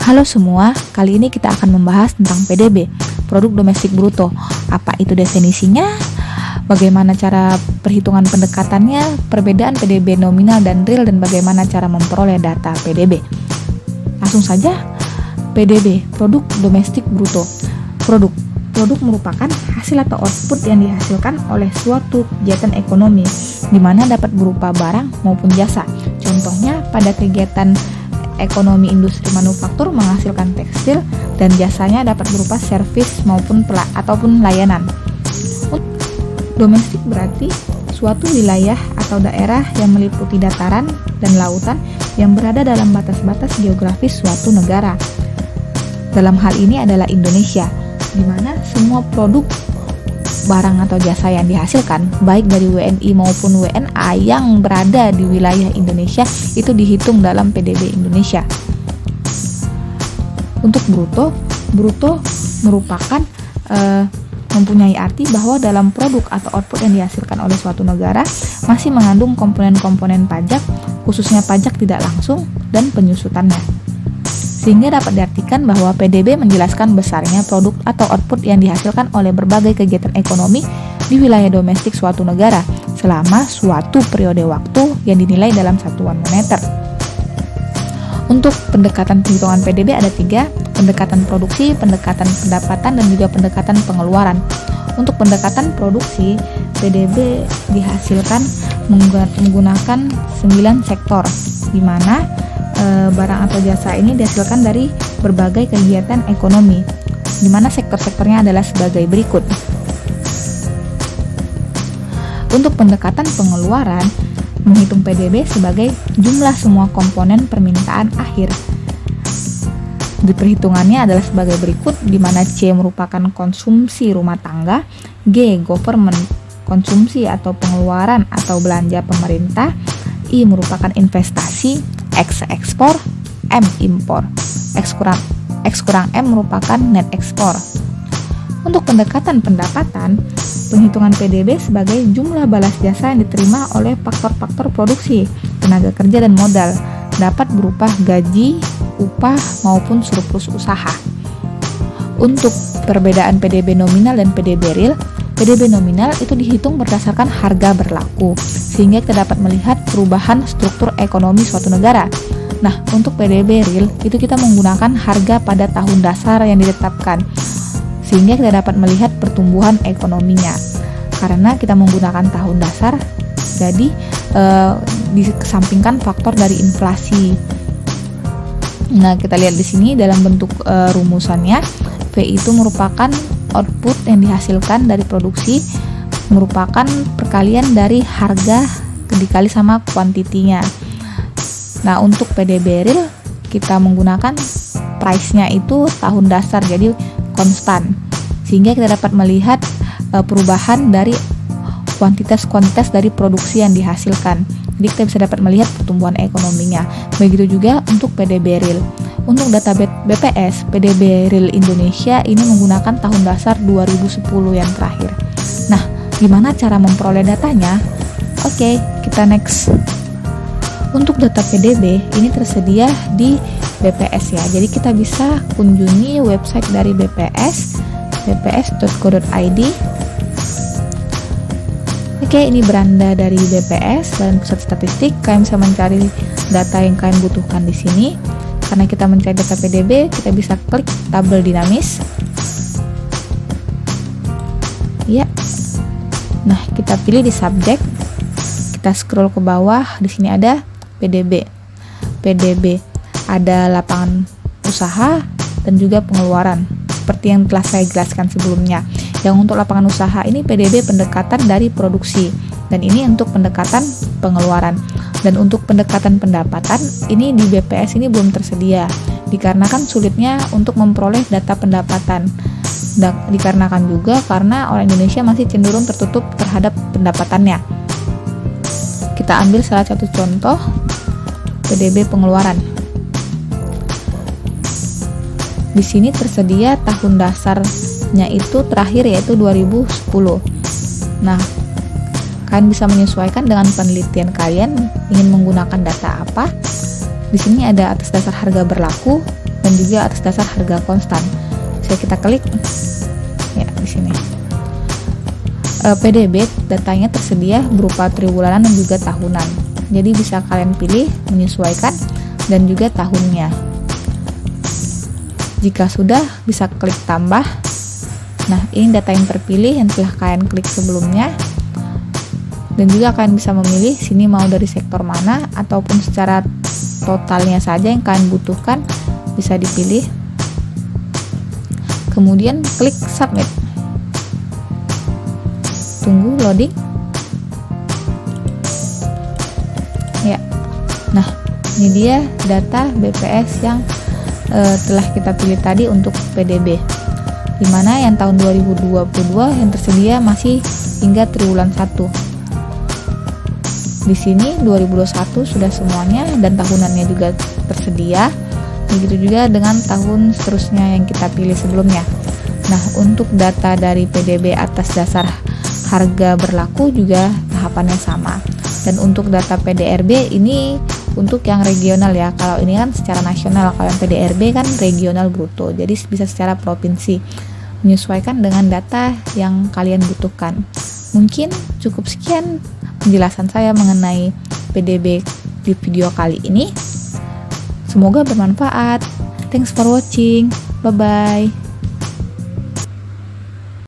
Halo semua, kali ini kita akan membahas tentang PDB, produk domestik bruto. Apa itu definisinya? Bagaimana cara perhitungan pendekatannya, perbedaan PDB nominal dan real, dan bagaimana cara memperoleh data PDB. Langsung saja, PDB, produk domestik bruto. Produk merupakan hasil atau output yang dihasilkan oleh suatu kegiatan ekonomi, di mana dapat berupa barang maupun jasa. Contohnya pada kegiatan ekonomi industri manufaktur menghasilkan tekstil, dan jasanya dapat berupa servis ataupun layanan. Domestik berarti suatu wilayah atau daerah yang meliputi dataran dan lautan yang berada dalam batas-batas geografis suatu negara. Dalam hal ini adalah Indonesia, di mana semua produk barang atau jasa yang dihasilkan baik dari WNI maupun WNA yang berada di wilayah Indonesia itu dihitung dalam PDB Indonesia. Untuk bruto merupakan mempunyai arti bahwa dalam produk atau output yang dihasilkan oleh suatu negara masih mengandung komponen-komponen pajak, khususnya pajak tidak langsung dan penyusutannya. Sehingga dapat diartikan bahwa PDB menjelaskan besarnya produk atau output yang dihasilkan oleh berbagai kegiatan ekonomi di wilayah domestik suatu negara selama suatu periode waktu yang dinilai dalam satuan moneter. Untuk pendekatan perhitungan PDB ada 3, pendekatan produksi, pendekatan pendapatan, dan juga pendekatan pengeluaran. Untuk pendekatan produksi, PDB dihasilkan menggunakan 9 sektor, di mana barang atau jasa ini dihasilkan dari berbagai kegiatan ekonomi, di mana sektor-sektornya adalah sebagai berikut. Untuk pendekatan pengeluaran, menghitung PDB sebagai jumlah semua komponen permintaan akhir. Di perhitungannya adalah sebagai berikut, di mana C merupakan konsumsi rumah tangga, G government konsumsi atau pengeluaran atau belanja pemerintah, I merupakan investasi, X ekspor, M impor, X kurang M merupakan net ekspor. Untuk pendekatan pendapatan, penghitungan PDB sebagai jumlah balas jasa yang diterima oleh faktor-faktor produksi, tenaga kerja dan modal, dapat berupa gaji, upah maupun surplus usaha. Untuk perbedaan PDB nominal dan PDB real, PDB nominal itu dihitung berdasarkan harga berlaku, sehingga kita dapat melihat perubahan struktur ekonomi suatu negara. Nah, untuk PDB real itu kita menggunakan harga pada tahun dasar yang ditetapkan, sehingga kita dapat melihat pertumbuhan ekonominya. Karena kita menggunakan tahun dasar, jadi dikesampingkan faktor dari inflasi. Nah, kita lihat di sini dalam bentuk rumusannya, V itu merupakan output yang dihasilkan dari produksi, merupakan perkalian dari harga dikali sama kuantitinya. Nah, untuk PDB real kita menggunakan price-nya itu tahun dasar, jadi konstan, sehingga kita dapat melihat perubahan dari kuantitas dari produksi yang dihasilkan. Jadi kita bisa dapat melihat pertumbuhan ekonominya. Begitu juga untuk PDB real. Untuk data BPS, PDB real Indonesia ini menggunakan tahun dasar 2010 yang terakhir. Nah, gimana cara memperoleh datanya? Oke, kita next. Untuk data PDB ini tersedia di BPS ya. Jadi kita bisa kunjungi website dari BPS, bps.go.id. Oke, ini beranda dari BPS dan Pusat Statistik. Kalian bisa mencari data yang kalian butuhkan di sini. Karena kita mencari data PDB, kita bisa klik tabel dinamis. Ya. Nah, kita pilih di subjek. Kita scroll ke bawah, di sini ada PDB. PDB ada lapangan usaha dan juga pengeluaran, seperti yang telah saya jelaskan sebelumnya. Yang untuk lapangan usaha ini PDB pendekatan dari produksi, dan ini untuk pendekatan pengeluaran. Dan untuk pendekatan pendapatan ini di BPS ini belum tersedia, dikarenakan sulitnya untuk memperoleh data pendapatan. Dikarenakan juga karena orang Indonesia masih cenderung tertutup terhadap pendapatannya. Kita ambil salah satu contoh PDB pengeluaran. Di sini tersedia tahun dasarnya itu terakhir yaitu 2010. Nah, kalian bisa menyesuaikan dengan penelitian kalian ingin menggunakan data apa. Di sini ada atas dasar harga berlaku, dan juga atas dasar harga konstan. Bisa kita klik ya di sini. PDB datanya tersedia berupa triwulan dan juga tahunan. Jadi bisa kalian pilih menyesuaikan dan juga tahunnya. Jika sudah, bisa klik tambah. Nah, ini data yang terpilih yang telah kalian klik sebelumnya. Dan juga kalian bisa memilih sini mau dari sektor mana ataupun secara totalnya saja yang kalian butuhkan bisa dipilih. Kemudian klik submit. Tunggu loading. Ya. Nah, ini dia data BPS yang telah kita pilih tadi untuk PDB. Dimana yang tahun 2022 yang tersedia masih hingga triwulan 1. Di sini 2021 sudah semuanya dan tahunannya juga tersedia. Begitu juga dengan tahun seterusnya yang kita pilih sebelumnya. Nah, untuk data dari PDB atas dasar harga berlaku juga tahapannya sama. Dan untuk data PDRB ini untuk yang regional ya. Kalau ini kan secara nasional, kalau yang PDRB kan regional bruto. Jadi bisa secara provinsi. Menyesuaikan dengan data yang kalian butuhkan. Mungkin cukup sekian penjelasan saya mengenai PDB di video kali ini. Semoga bermanfaat. Thanks for watching. Bye bye.